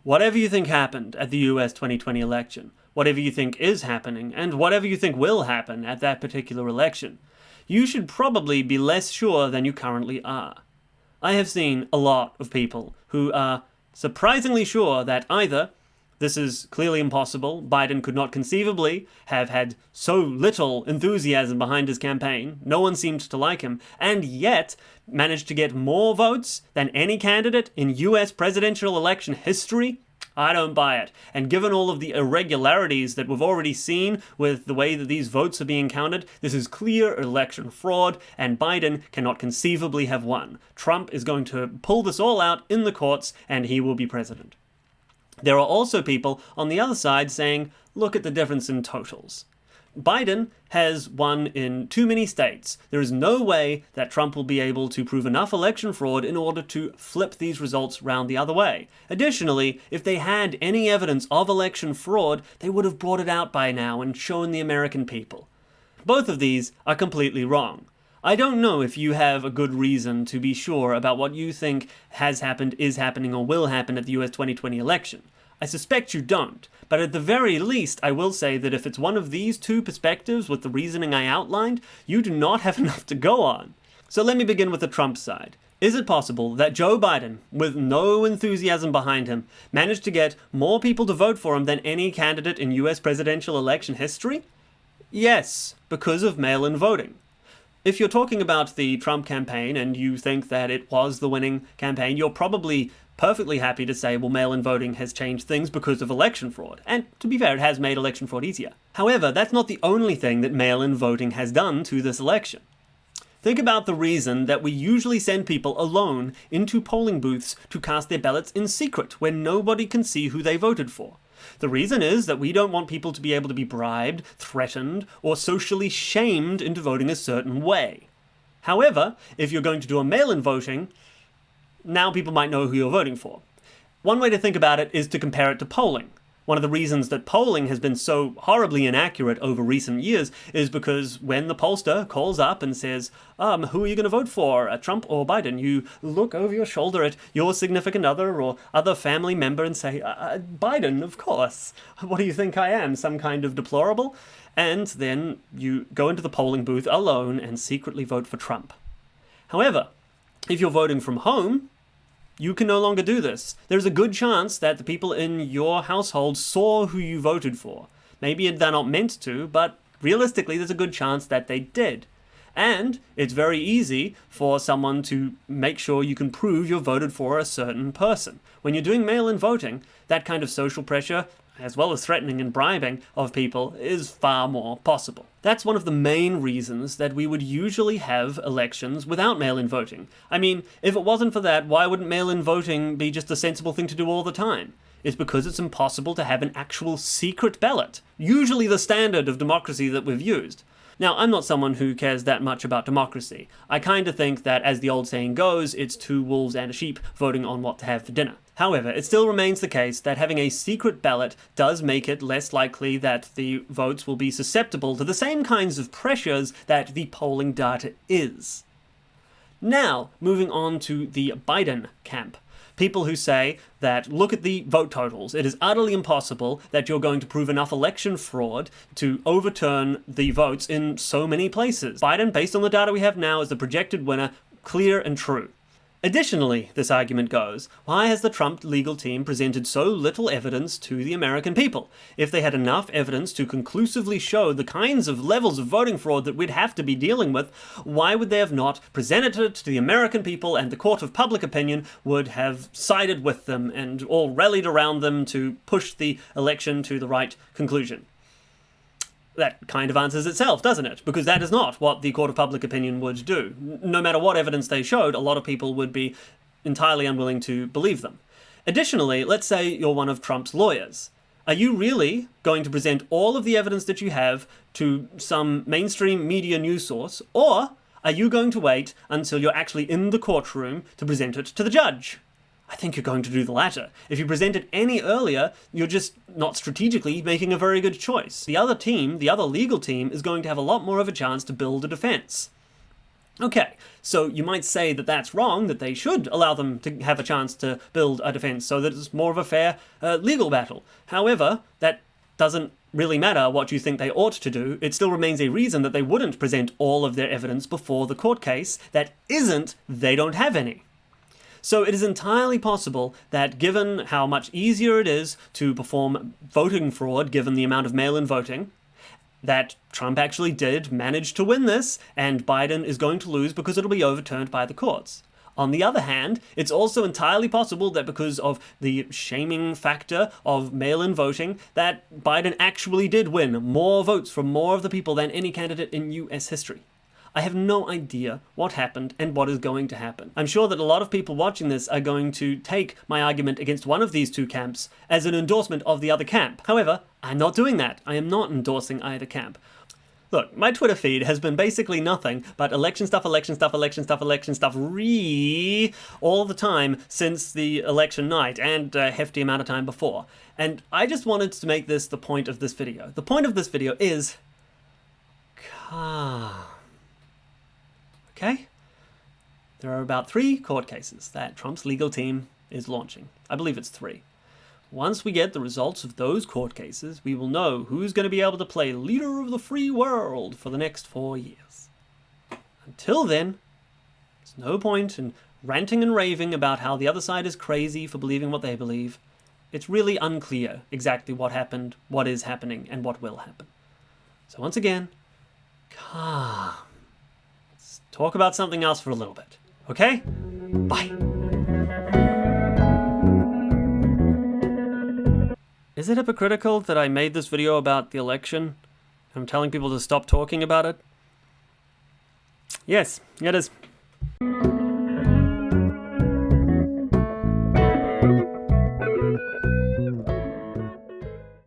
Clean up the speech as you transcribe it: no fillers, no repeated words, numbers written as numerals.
Whatever you think happened at the US 2020 election, whatever you think is happening, and whatever you think will happen at that particular election, you should probably be less sure than you currently are. I have seen a lot of people who are surprisingly sure that either this is clearly impossible, Biden could not conceivably have had so little enthusiasm behind his campaign, no one seemed to like him, and yet managed to get more votes than any candidate in US presidential election history. I don't buy it. And given all of the irregularities that we've already seen with the way that these votes are being counted, this is clear election fraud, and Biden cannot conceivably have won. Trump is going to pull this all out in the courts, and he will be president. There are also people on the other side saying, look at the difference in totals. Biden has won in too many states. There is no way that Trump will be able to prove enough election fraud in order to flip these results round the other way. Additionally, if they had any evidence of election fraud, they would have brought it out by now and shown the American people. Both of these are completely wrong. I don't know if you have a good reason to be sure about what you think has happened, is happening, or will happen at the US 2020 election. I suspect you don't, but at the very least, I will say that if it's one of these two perspectives with the reasoning I outlined, you do not have enough to go on. So let me begin with the Trump side. Is it possible that Joe Biden, with no enthusiasm behind him, managed to get more people to vote for him than any candidate in US presidential election history? Yes, because of mail-in voting. If you're talking about the Trump campaign and you think that it was the winning campaign, you're probably perfectly happy to say, well, mail-in voting has changed things because of election fraud. And to be fair, it has made election fraud easier. However, that's not the only thing that mail-in voting has done to this election. Think about the reason that we usually send people alone into polling booths to cast their ballots in secret, where nobody can see who they voted for. The reason is that we don't want people to be able to be bribed, threatened, or socially shamed into voting a certain way. However, if you're going to do a mail-in voting, now people might know who you're voting for. One way to think about it is to compare it to polling. One of the reasons that polling has been so horribly inaccurate over recent years is because when the pollster calls up and says, who are you going to vote for, Trump or Biden? You look over your shoulder at your significant other or other family member and say, Biden, of course. What do you think I am, some kind of deplorable? And then you go into the polling booth alone and secretly vote for Trump. However, if you're voting from home, you can no longer do this. There's a good chance that the people in your household saw who you voted for. Maybe they're not meant to, but realistically there's a good chance that they did. And it's very easy for someone to make sure you can prove you voted for a certain person. When you're doing mail-in voting, that kind of social pressure, as well as threatening and bribing of people, is far more possible. That's one of the main reasons that we would usually have elections without mail-in voting. I mean, if it wasn't for that, why wouldn't mail-in voting be just a sensible thing to do all the time? It's because it's impossible to have an actual secret ballot, usually the standard of democracy that we've used. Now, I'm not someone who cares that much about democracy. I kind of think that, as the old saying goes, it's two wolves and a sheep voting on what to have for dinner. However, it still remains the case that having a secret ballot does make it less likely that the votes will be susceptible to the same kinds of pressures that the polling data is. Now, moving on to the Biden camp. People who say that, look at the vote totals. It is utterly impossible that you're going to prove enough election fraud to overturn the votes in so many places. Biden, based on the data we have now, is the projected winner, clear and true. Additionally, this argument goes, why has the Trump legal team presented so little evidence to the American people? If they had enough evidence to conclusively show the kinds of levels of voting fraud that we'd have to be dealing with, why would they have not presented it to the American people, and the court of public opinion would have sided with them and all rallied around them to push the election to the right conclusion? That kind of answers itself, doesn't it? Because that is not what the court of public opinion would do. No matter what evidence they showed, a lot of people would be entirely unwilling to believe them. Additionally, let's say you're one of Trump's lawyers. Are you really going to present all of the evidence that you have to some mainstream media news source, or are you going to wait until you're actually in the courtroom to present it to the judge? I think you're going to do the latter. If you present it any earlier, you're just not strategically making a very good choice. The other team, the other legal team, is going to have a lot more of a chance to build a defense. Okay, so you might say that that's wrong, that they should allow them to have a chance to build a defense so that it's more of a fair legal battle. However, that doesn't really matter what you think they ought to do. It still remains a reason that they wouldn't present all of their evidence before the court case that isn't they don't have any. So it is entirely possible that given how much easier it is to perform voting fraud given the amount of mail-in voting, that Trump actually did manage to win this, and Biden is going to lose because it'll be overturned by the courts. On the other hand, it's also entirely possible that because of the shaming factor of mail-in voting, that Biden actually did win more votes from more of the people than any candidate in US history. I have no idea what happened and what is going to happen. I'm sure that a lot of people watching this are going to take my argument against one of these two camps as an endorsement of the other camp. However, I'm not doing that. I am not endorsing either camp. Look, my Twitter feed has been basically nothing but election stuff all the time since the election night and a hefty amount of time before. And I just wanted to make this the point of this video. The point of this video is calm. Okay? There are about 3 court cases that Trump's legal team is launching. I believe it's 3. Once we get the results of those court cases, we will know who's going to be able to play leader of the free world for the next 4 years. Until then, there's no point in ranting and raving about how the other side is crazy for believing what they believe. It's really unclear exactly what happened, what is happening, and what will happen. So once again, calm. Talk about something else for a little bit. Okay? Bye. Is it hypocritical that I made this video about the election? I'm telling people to stop talking about it? Yes, it is.